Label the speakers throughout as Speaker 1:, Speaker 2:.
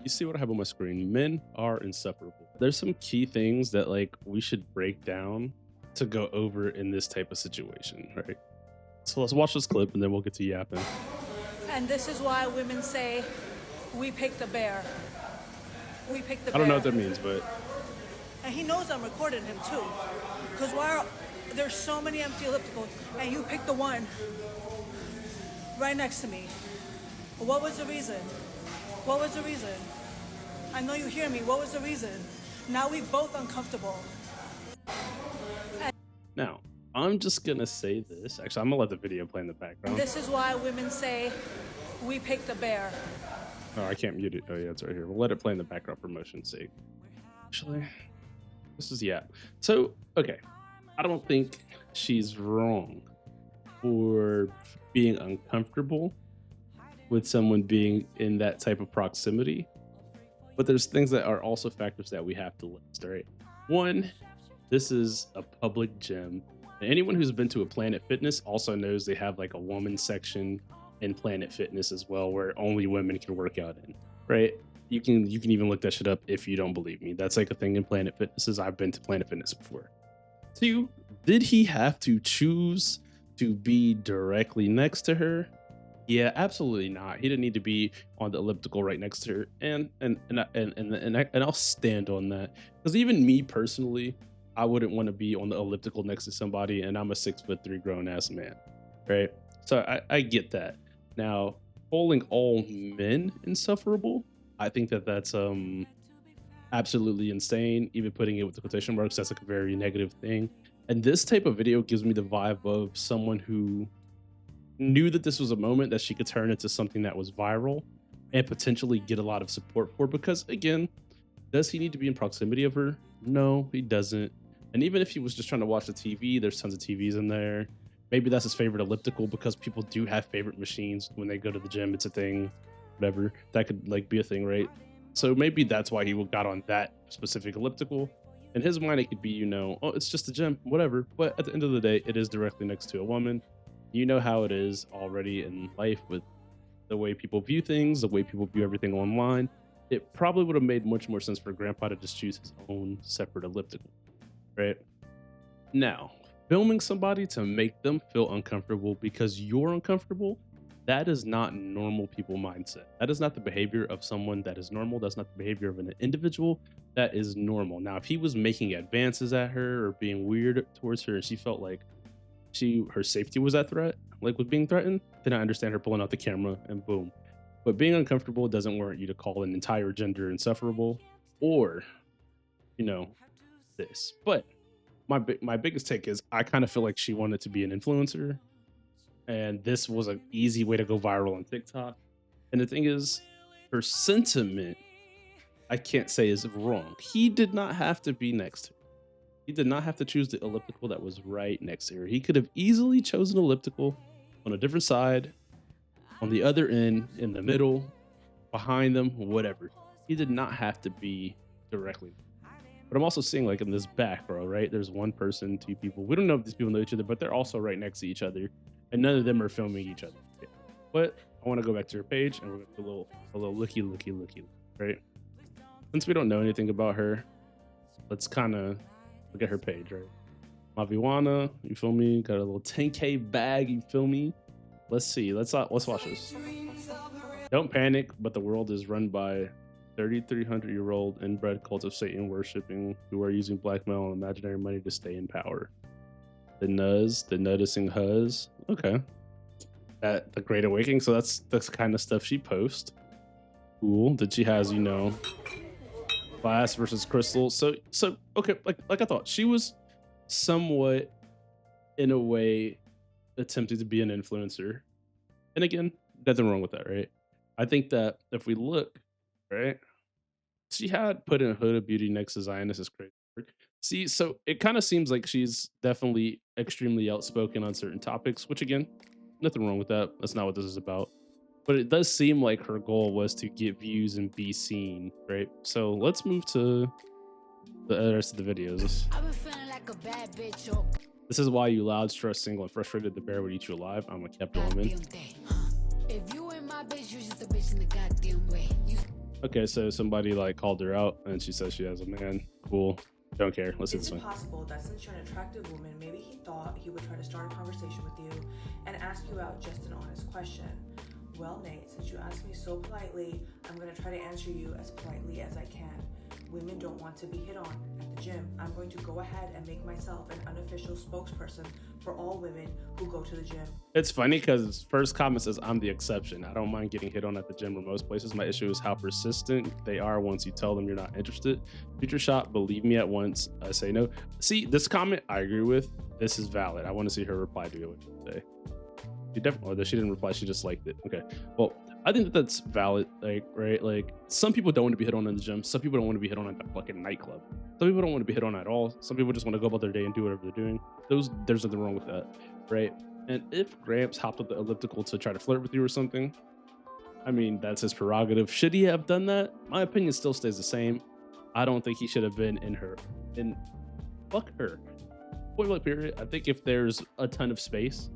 Speaker 1: You see what I have on my screen? Men are insufferable. There's some key things that like we should break down to go over in this type of situation, right? So let's watch this clip and then we'll get to yapping.
Speaker 2: And this is why women say, we pick the bear. We pick the
Speaker 1: I
Speaker 2: bear.
Speaker 1: don't know what that means, but
Speaker 2: And he knows I'm recording him too. Because there's so many empty ellipticals, and you pick the one right next to me. What was the reason? What was the reason? I know you hear me. What was the reason? Now we both uncomfortable.
Speaker 1: now I'm just gonna say this. Actually, I'm gonna let the video play in the background.
Speaker 2: This is why women say, we pick the bear.
Speaker 1: Oh, I can't mute it. Oh yeah, it's right here. We'll let it play in the background for motion's sake. Actually, this is So okay, I don't think she's wrong for being uncomfortable with someone being in that type of proximity. But there's things that are also factors that we have to list, right? One, this is a public gym. And anyone who's been to a Planet Fitness also knows they have like a woman section in Planet Fitness as well, where only women can work out in, right? You can even look that shit up if you don't believe me. That's like a thing in Planet Fitnesses. I've been to Planet Fitness before. Two, did he have to choose to be directly next to her? Yeah, absolutely not. He didn't need to be on the elliptical right next to her, and I'll stand on that, because even me personally, I wouldn't want to be on the elliptical next to somebody, and I'm a 6'3" grown ass man, right? So I get that. Now, calling all men insufferable, I think that's absolutely insane. Even putting it with the quotation marks, that's like a very negative thing. And this type of video gives me the vibe of someone who knew that this was a moment that she could turn into something that was viral and potentially get a lot of support for. Because again, does he need to be in proximity of her? No, he doesn't. And even if he was just trying to watch the TV, there's tons of TVs in there. Maybe that's his favorite elliptical, because people do have favorite machines when they go to the gym. It's a thing, whatever. That could like be a thing, right? So maybe that's why he got on that specific elliptical. In his mind, it could be, oh, it's just a gym, whatever. But at the end of the day, it is directly next to a woman. You know how it is already in life with the way people view things, the way people view everything online. It probably would have made much more sense for Grandpa to just choose his own separate elliptical, right? Now, filming somebody to make them feel uncomfortable because you're uncomfortable, that is not normal people mindset. That is not the behavior of someone that is normal. That's not the behavior of an individual that is normal. Now, if he was making advances at her or being weird towards her and she felt like her safety was at threat, like was being threatened, then I understand her pulling out the camera and boom. But being uncomfortable doesn't warrant you to call an entire gender insufferable or, this. But my biggest take is I kind of feel like she wanted to be an influencer, and this was an easy way to go viral on TikTok. And the thing is, her sentiment, I can't say is wrong. He did not have to be next to her. He did not have to choose the elliptical that was right next to her. He could have easily chosen elliptical on a different side, on the other end, in the middle, behind them, whatever. He did not have to be directly. But I'm also seeing like in this back row, right? There's one person, two people. We don't know if these people know each other, but they're also right next to each other, and none of them are filming each other. Yeah. But I want to go back to her page, and we're going to do a little looky, right? Since we don't know anything about her, let's kind of look at her page, right? Maviwana, you feel me? Got a little 10K bag, you feel me? Let's see. Let's watch this. Don't panic, but the world is run by 3,300-year-old inbred cult of Satan worshipping who are using blackmail and imaginary money to stay in power. The noticing huzz. Okay. The Great Awakening. So that's the kind of stuff she posts. Cool. That she has, Glass versus crystal. So okay, like I thought, she was somewhat in a way attempting to be an influencer. And again, nothing wrong with that, right? I think that if we look, right, she had put in Huda Beauty next to Zionist's crazy work. See, so it kind of seems like she's definitely extremely outspoken on certain topics, which again, nothing wrong with that. That's not what this is about. But it does seem like her goal was to get views and be seen, right? So let's move to the rest of the videos.
Speaker 3: I've been feeling like a bad bitch.
Speaker 1: This is why you loud, stressed, single, and frustrated. The bear would eat you alive. I'm a kept woman.
Speaker 3: If you ain't my bitch, you just a bitch in the goddamn way.
Speaker 1: Okay, so somebody like called her out and she says she has a man. Cool. Don't care. Let's see
Speaker 4: Is
Speaker 1: this
Speaker 4: it
Speaker 1: one.
Speaker 4: possible that since you're an attractive woman, maybe he thought he would try to start a conversation with you and ask you out just an honest question? Well, Nate, since you asked me so politely, I'm going to try to answer you as politely as I can. Women don't want to be hit on at the gym. I'm going to go ahead and make myself an unofficial spokesperson for all women who go to the gym.
Speaker 1: It's funny because first comment says I'm the exception. I don't mind getting hit on at the gym or most places. My issue is how persistent they are once you tell them you're not interested. Future shot, believe me at once. I say no. See, this comment I agree with. This is valid. I want to see her reply to it today. She definitely, or she didn't reply. She just liked it. Okay. Well, I think that's valid. Like, right? Like, some people don't want to be hit on in the gym. Some people don't want to be hit on at the fucking nightclub. Some people don't want to be hit on at all. Some people just want to go about their day and do whatever they're doing. There's nothing wrong with that, right? And if Gramps hopped up the elliptical to try to flirt with you or something, I mean, that's his prerogative. Should he have done that? My opinion still stays the same. I don't think he should have been in her. And fuck her. Point blank period. I think if there's a ton of space,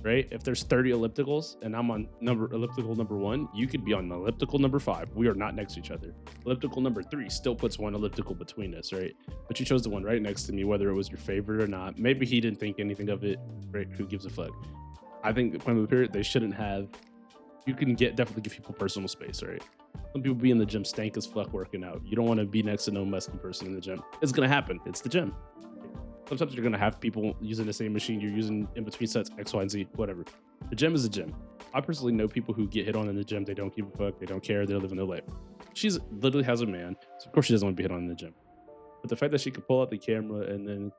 Speaker 1: right? If there's 30 ellipticals and I'm on elliptical number 1, you could be on elliptical number 5. We are not next to each other. Elliptical number 3 still puts one elliptical between us, right? But you chose the one right next to me, whether it was your favorite or not. Maybe he didn't think anything of it, right? Who gives a fuck? I think the point of the period, they shouldn't have. You can definitely give people personal space, right? Some people be in the gym stank as fuck working out. You don't want to be next to no musky person in the gym. It's gonna happen. It's the gym. Sometimes you're gonna have people using the same machine you're using in between sets, X, Y, and Z, whatever. The gym is a gym. I personally know people who get hit on in the gym. They don't give a fuck. They don't care. They're living their life. She's literally has a man, so of course she doesn't want to be hit on in the gym. But the fact that she could pull out the camera and then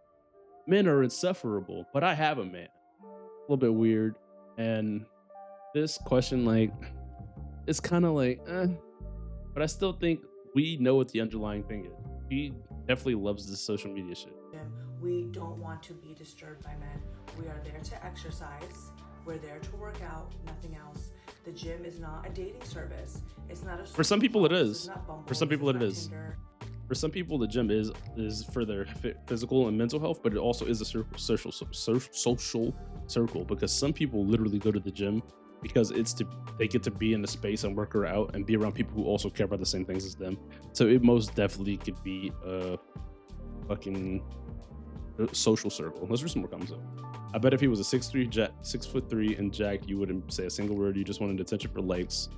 Speaker 1: men are insufferable, but I have a man. A little bit weird. And this question, like, it's kind of like, but I still think we know what the underlying thing is. She definitely loves this social media shit.
Speaker 4: We don't want to be disturbed by men. We are there to exercise. We're there to work out, nothing else. The gym is not a dating service. It's not a.
Speaker 1: For some people, it
Speaker 4: This
Speaker 1: is.
Speaker 4: not Bumble,
Speaker 1: For some
Speaker 4: this
Speaker 1: people, it
Speaker 4: not
Speaker 1: is.
Speaker 4: Tinder.
Speaker 1: For some people, the gym is for their physical and mental health, but it also is a social circle because some people literally go to the gym because they get to be in the space and work out and be around people who also care about the same things as them. So it most definitely could be a fucking social circle. Let's read some more comments up. I bet if he was a 6'3" and jacked, you wouldn't say a single word. You just wanted attention for likes.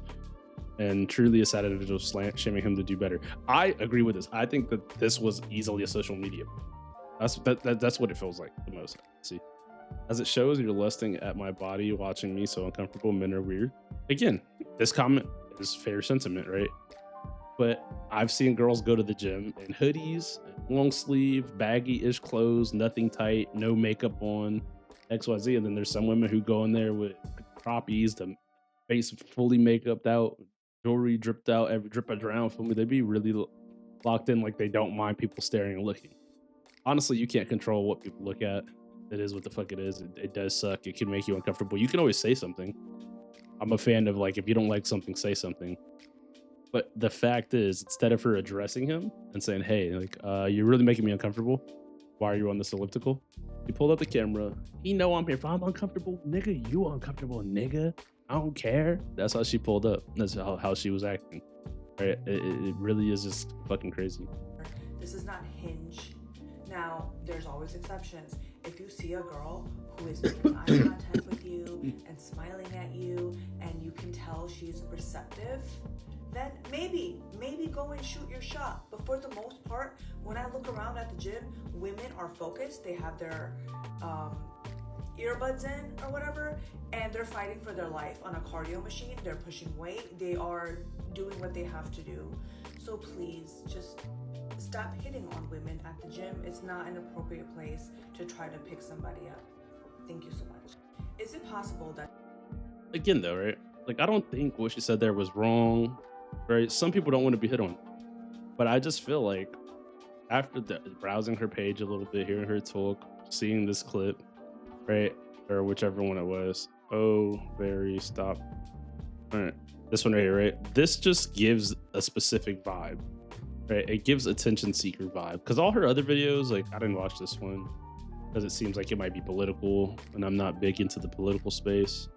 Speaker 1: And truly a sad individual shaming him to do better. I agree with this. I think that this was easily a social media. That's what it feels like the most. See, as it shows, you're lusting at my body, watching me so uncomfortable. Men are weird. Again, this comment is fair sentiment, right? But I've seen girls go to the gym in hoodies, long sleeve, baggy-ish clothes, nothing tight, no makeup on, XYZ. And then there's some women who go in there with croppies, the face fully makeuped out, jewelry dripped out, every drip of drown. For me, they'd be really locked in, like they don't mind people staring and looking. Honestly, you can't control what people look at. It is what the fuck it is. It does suck. It can make you uncomfortable. You can always say something. I'm a fan of, like, if you don't like something, say something. But the fact is, instead of her addressing him and saying, hey, like, you're really making me uncomfortable. Why are you on this elliptical? He pulled up the camera. He know I'm here. If I'm uncomfortable, nigga, you uncomfortable, nigga. I don't care. That's how she pulled up. That's how she was acting. Right? It really is just fucking crazy.
Speaker 4: This is not Hinge. Now, there's always exceptions. If you see a girl who is making eye contact with you and smiling at you, and you can tell she's receptive, then maybe go and shoot your shot. But for the most part, when I look around at the gym, women are focused. They have their earbuds in or whatever, and they're fighting for their life on a cardio machine. They're pushing weight. They are doing what they have to do. So please just stop hitting on women at the gym. It's not an appropriate place to try to pick somebody up. Thank you so much. Is it possible that...
Speaker 1: Again, though, right? Like, I don't think what she said there was wrong, right? Some people don't want to be hit on. But I just feel like after browsing her page a little bit, hearing her talk, seeing this clip, right? Or whichever one it was. Oh, very stop. All right. This one right here, right? This just gives a specific vibe, right? It gives attention seeker vibe. Because all her other videos, like, I didn't watch this one because it seems like it might be political, and I'm not big into the political space.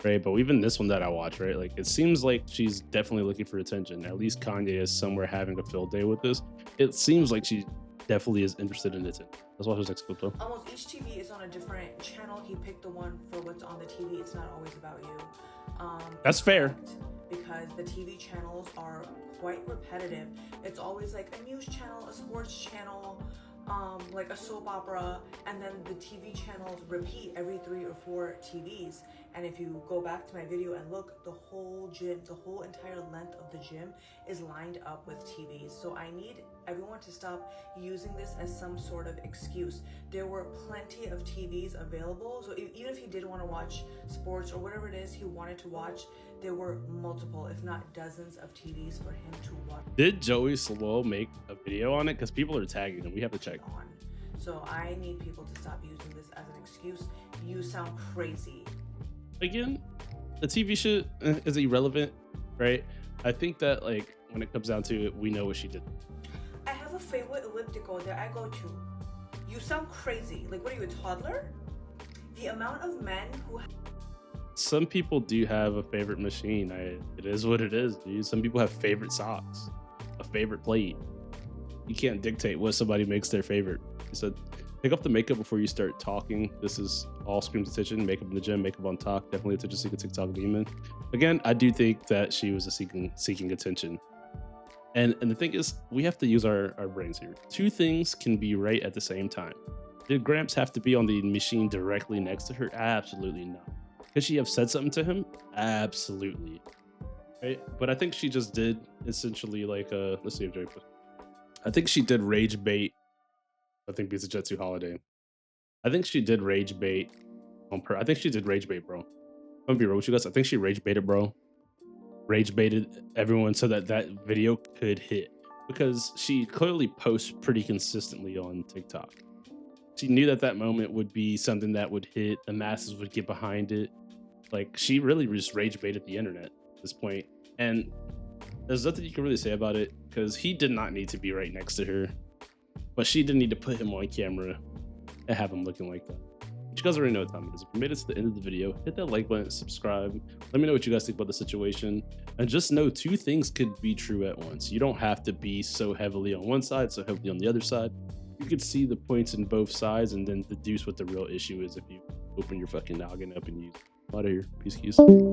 Speaker 1: right? But even this one that I watch, right? Like it seems like she's definitely looking for attention. At least Kanye is somewhere having a field day with this. It seems like she definitely is interested in it. Let's watch this next clip though.
Speaker 4: Almost each TV is on a different channel. He picked the one for what's on the TV. It's not always about you.
Speaker 1: That's fair.
Speaker 4: Because the TV channels are quite repetitive. It's always like a news channel, a sports channel, like a soap opera, and then the TV channels repeat every 3 or 4 TVs. And if you go back to my video and look, the whole gym, the whole entire length of the gym is lined up with TVs. So I need everyone to stop using this as some sort of excuse. There were plenty of TVs available. So even if he did want to watch sports or whatever it is he wanted to watch, there were multiple, if not dozens of TVs for him to watch.
Speaker 1: Did Joey Slow make a video on it? Because people are tagging him. We have to check.
Speaker 4: So I need people to stop using this as an excuse. You sound crazy.
Speaker 1: Again, the TV shit is irrelevant, right? I think that like when it comes down to it, we know what she did.
Speaker 4: I have a favorite elliptical that I go to. You sound crazy. Like, what are you, a toddler? The amount of men who...
Speaker 1: Some people do have a favorite machine. It is what it is, dude. Some people have favorite socks, a favorite plate. You can't dictate what somebody makes their favorite. He said, pick up the makeup before you start talking. This is all screams attention. Makeup in the gym, makeup on top. Definitely attention seeking TikTok demon. Again, I do think that she was a seeking attention. And the thing is, we have to use our brains here. Two things can be right at the same time. Did Gramps have to be on the machine directly next to her? Absolutely not. Could she have said something to him? Absolutely. Right? But I think she just did essentially like let's see if Joey put. I think she did rage bait. I think because of Jetsu Holiday. I think she did rage bait on I think she did rage bait, bro. I'm gonna be real with you guys. I think she rage baited, bro. Rage baited everyone so that that video could hit, because she clearly posts pretty consistently on TikTok. She knew that that moment would be something that would hit, the masses would get behind it. Like, she really just rage baited the internet at this point. And there's nothing you can really say about it, because he did not need to be right next to her, but she didn't need to put him on camera and have him looking like that. But you guys already know what time it is. If you made it to the end of the video, hit that like button, subscribe. Let me know what you guys think about the situation. And just know 2 things could be true at once. You don't have to be so heavily on one side, so heavily on the other side. You could see the points in both sides and then deduce what the real issue is if you open your fucking noggin up and use it. Out of here. Peace, keys.